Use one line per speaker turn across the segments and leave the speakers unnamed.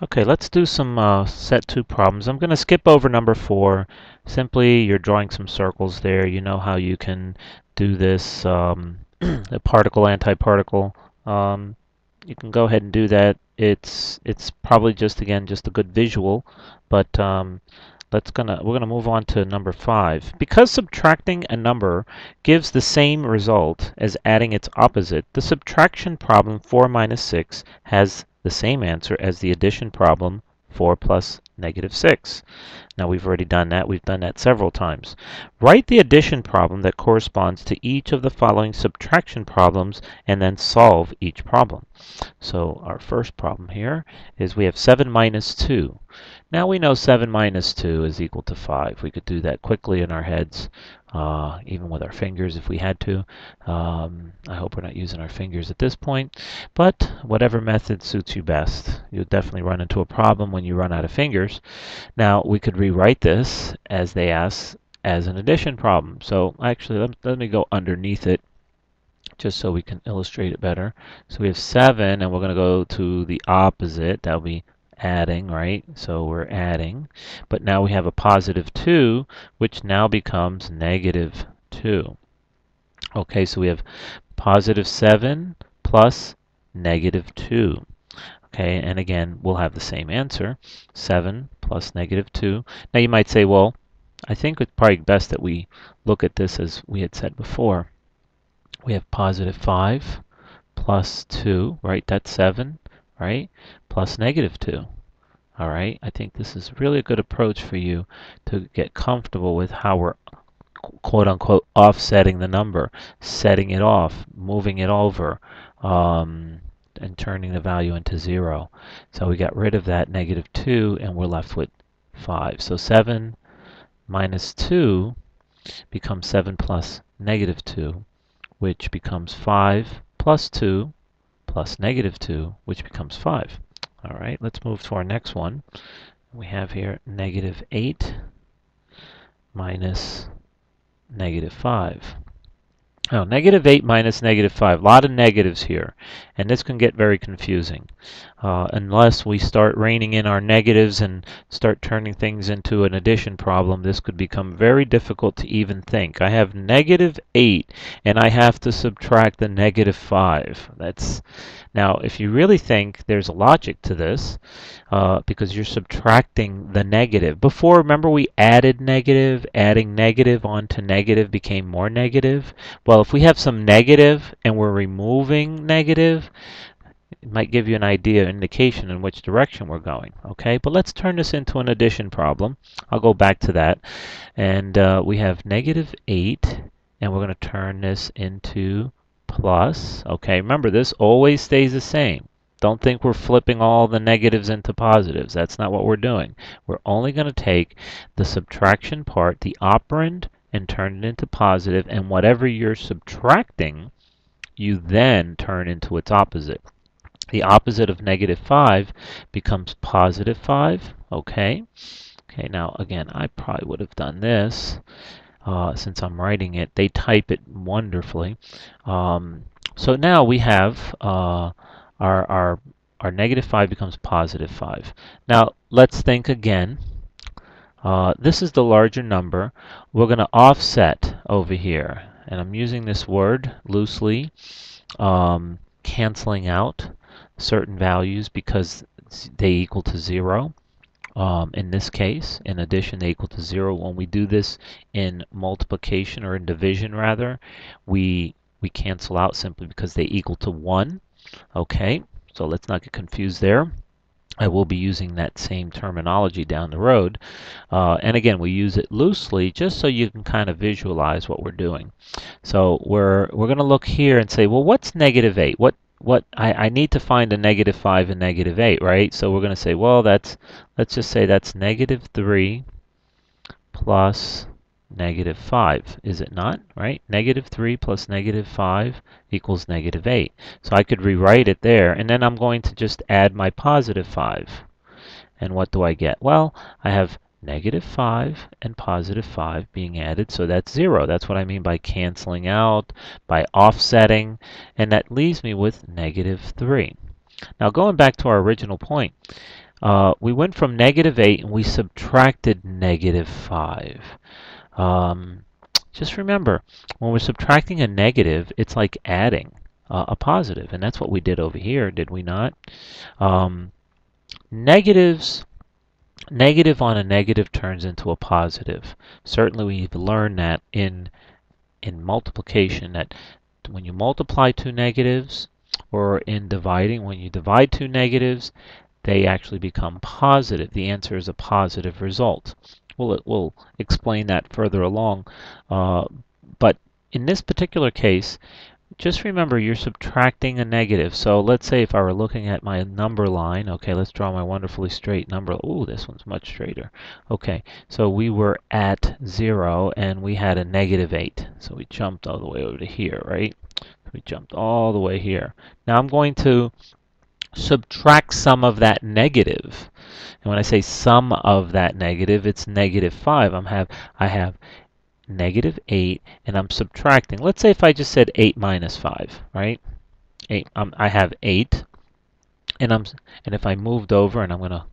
Okay, let's do some set 2 problems. I'm going to skip over number 4. Simply, you're drawing some circles there. You know how you can do this, a particle, antiparticle. Um, you can go ahead and do that. It's probably just, again, just a good visual, but we're gonna move on to number 5. Because subtracting a number gives the same result as adding its opposite, the subtraction problem 4 minus 6 has the same answer as the addition problem 4 plus negative 6. Now we've already done that. We've done that several times. Write the addition problem that corresponds to each of the following subtraction problems and then solve each problem. So our first problem here is we have 7 minus 2. Now we know 7 minus 2 is equal to 5. We could do that quickly in our heads, even with our fingers if we had to. I hope we're not using our fingers at this point, but whatever method suits you best. You'll definitely run into a problem when you run out of fingers. Now we could rewrite this, as they ask, as an addition problem. So actually, let me go underneath it just so we can illustrate it better. So we have 7, and we're going to go to the opposite. That'll be adding, right? So we're adding. But now we have a positive 2, which now becomes negative 2. Okay, so we have positive 7 plus negative 2. Okay, and again, we'll have the same answer, 7 plus negative 2. Now you might say, well, I think it's probably best that we look at this as we had said before. We have positive 5 plus 2, right? That's 7, right? Plus negative 2. All right, I think this is really a good approach for you to get comfortable with how we're quote unquote offsetting the number, setting it off, moving it over, and turning the value into 0. So we got rid of that negative 2 and we're left with 5. So 7 minus 2 becomes 7 plus negative 2, which becomes 5 plus 2 plus negative 2, which becomes 5. All right, let's move to our next one. We have here negative 8 minus negative 5. Now, negative 8 minus negative 5. A lot of negatives here, and this can get very confusing. Unless we start reining in our negatives and start turning things into an addition problem, this could become very difficult to even think. I have negative 8, and I have to subtract the negative 5. Now, if you really think, there's a logic to this, because you're subtracting the negative. Before, remember we added negative, adding negative onto negative became more negative? Well, if we have some negative and we're removing negative, it might give you an idea, indication in which direction we're going. Okay, but let's turn this into an addition problem. I'll go back to that. And we have negative 8, and we're going to turn this into plus. Okay, remember this always stays the same. Don't think we're flipping all the negatives into positives. That's not what we're doing. We're only going to take the subtraction part, the operand, and turn it into positive, and whatever you're subtracting, you then turn into its opposite. The opposite of negative 5 becomes positive 5. Okay. Okay, now again, I probably would have done this since I'm writing it. They type it wonderfully. So now we have our negative 5 becomes positive 5. Now let's think again. This is the larger number. We're going to offset over here. And I'm using this word loosely, canceling out certain values because they equal to 0. In this case, in addition, they equal to 0. When we do this in multiplication, or in division rather, we cancel out simply because they equal to 1. Okay, so let's not get confused there. I will be using that same terminology down the road. And again, we use it loosely just so you can kind of visualize what we're doing. So we're going to look here and say, well, what's negative 8? I need to find a negative 5 and negative 8, right? So we're going to say, well, let's just say that's negative 3 plus negative 5, is it not? Right? Negative 3 plus negative 5 equals negative 8. So I could rewrite it there, and then I'm going to just add my positive 5. And what do I get? Well, I have negative 5 and positive 5 being added, so that's 0. That's what I mean by canceling out, by offsetting, and that leaves me with negative 3. Now going back to our original point, We went from -8 and we subtracted -5. Um, just remember, when we're subtracting a negative, it's like adding a positive, and that's what we did over here, did we not? Um, negatives, negative on a negative turns into a positive. Certainly, we've learned that in multiplication, that when you multiply two negatives, or in dividing, when you divide two negatives, they actually become positive. The answer is a positive result. We'll explain that further along. But in this particular case, just remember you're subtracting a negative. So let's say if I were looking at my number line, okay, let's draw my wonderfully straight number. Oh, this one's much straighter. Okay, so we were at 0 and we had a -8. So we jumped all the way over to here, right? We jumped all the way here. Now I'm going to subtract some of that negative. And when I say some of that negative, it's -5. I have -8 and I'm subtracting. Let's say if I just said 8 minus 5, right? 8 I have 8 and if I moved over, and I'm going to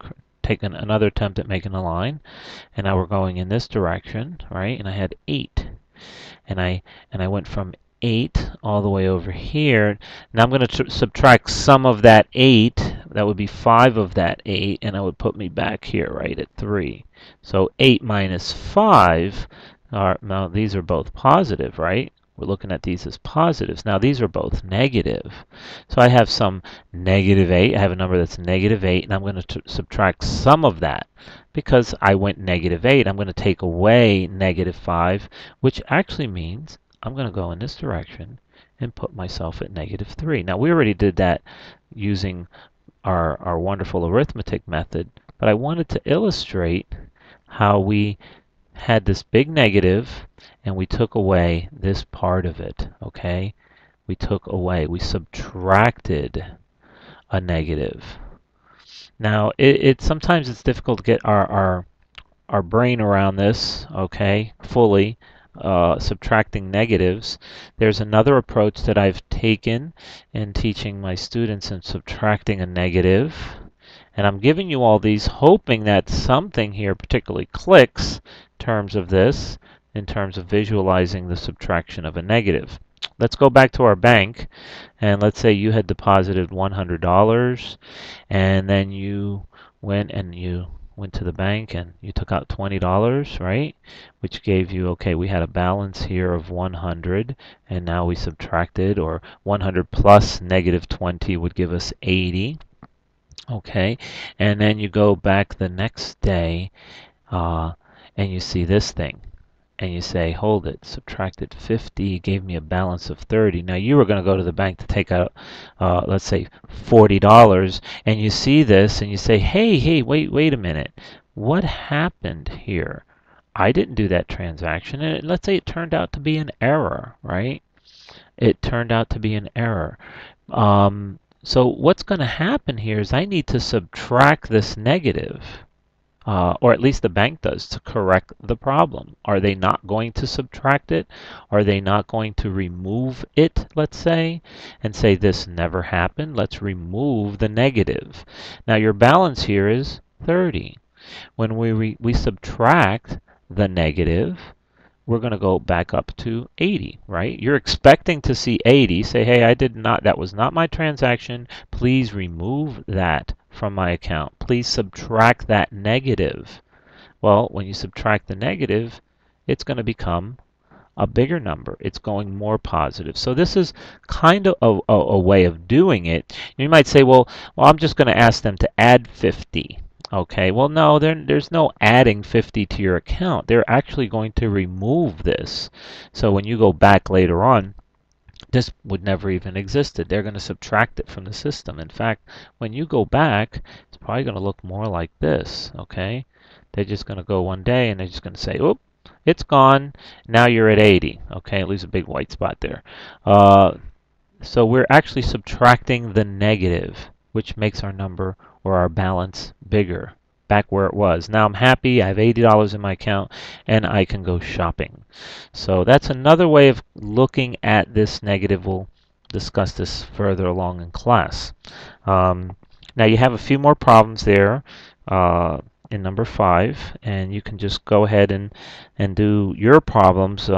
take another attempt at making a line, and now we're going in this direction, right? And I had 8. And I went from 8 all the way over here. Now I'm going to subtract some of that 8. That would be 5 of that 8, and that would put me back here, right, at 3. So 8 minus 5 are, now these are both positive, right? We're looking at these as positives. Now these are both negative. So I have some -8. I have a number that's -8, and I'm going to subtract some of that. Because I went -8, I'm going to take away -5, which actually means I'm going to go in this direction and put myself at -3. Now we already did that using our wonderful arithmetic method, but I wanted to illustrate how we had this big negative and we took away this part of it, okay? We subtracted a negative. Now, sometimes it's difficult to get our brain around this, okay, fully, subtracting negatives. There's another approach that I've taken in teaching my students in subtracting a negative. And I'm giving you all these hoping that something here particularly clicks in terms of this, in terms of visualizing the subtraction of a negative. Let's go back to our bank, and let's say you had deposited $100, and then you went to the bank and you took out $20, right? Which gave you, okay, we had a balance here of 100, and now we subtracted, or 100 plus -20 would give us 80. Okay, and then you go back the next day and you see this thing. And you say, hold it, subtracted 50, gave me a balance of 30. Now you were going to go to the bank to take out, let's say, $40, and you see this and you say, hey, wait a minute. What happened here? I didn't do that transaction. And let's say it turned out to be an error, right? It turned out to be an error. So what's going to happen here is I need to subtract this negative. Or at least the bank does, to correct the problem. Are they not going to subtract it? Are they not going to remove it, let's say, and say this never happened? Let's remove the negative. Now your balance here is 30. When we subtract the negative, we're going to go back up to 80, right? You're expecting to see 80. Say, hey, that was not my transaction. Please remove that from my account. Please subtract that negative. Well, when you subtract the negative, it's going to become a bigger number. It's going more positive. So this is kind of a way of doing it. You might say, well, I'm just going to ask them to add 50. Okay, well, no, there's no adding 50 to your account. They're actually going to remove this. So when you go back later on, this would never even existed. They're going to subtract it from the system. In fact, when you go back, it's probably going to look more like this, okay? They're just going to go one day and they're just going to say, oop, it's gone. Now you're at 80, okay? It leaves a big white spot there. So we're actually subtracting the negative, which makes our number or our balance bigger, back where it was. Now I'm happy, I have $80 in my account, and I can go shopping. So that's another way of looking at this negative. We'll discuss this further along in class. Now you have a few more problems there in number 5, and you can just go ahead and do your problems.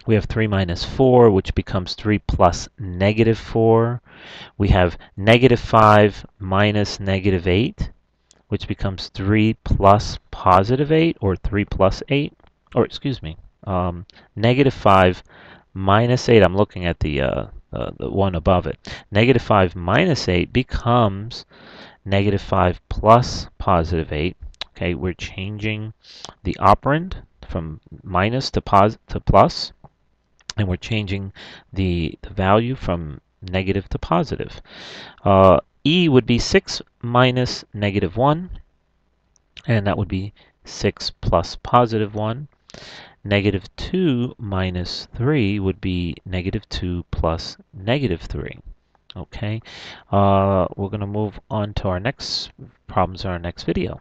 We have 3 minus 4, which becomes 3 plus negative 4. We have negative 5 minus negative 8, which becomes 3 plus positive 8, or 3 plus 8. Or, excuse me, negative 5 minus 8. I'm looking at the one above it. Negative 5 minus 8 becomes negative 5 plus positive 8. Okay, we're changing the operand from minus to plus, and we're changing the value from negative to positive. E would be 6 minus negative 1, and that would be 6 plus positive 1. Negative 2 minus 3 would be negative 2 plus negative 3. Okay, we're going to move on to our next problems in our next video.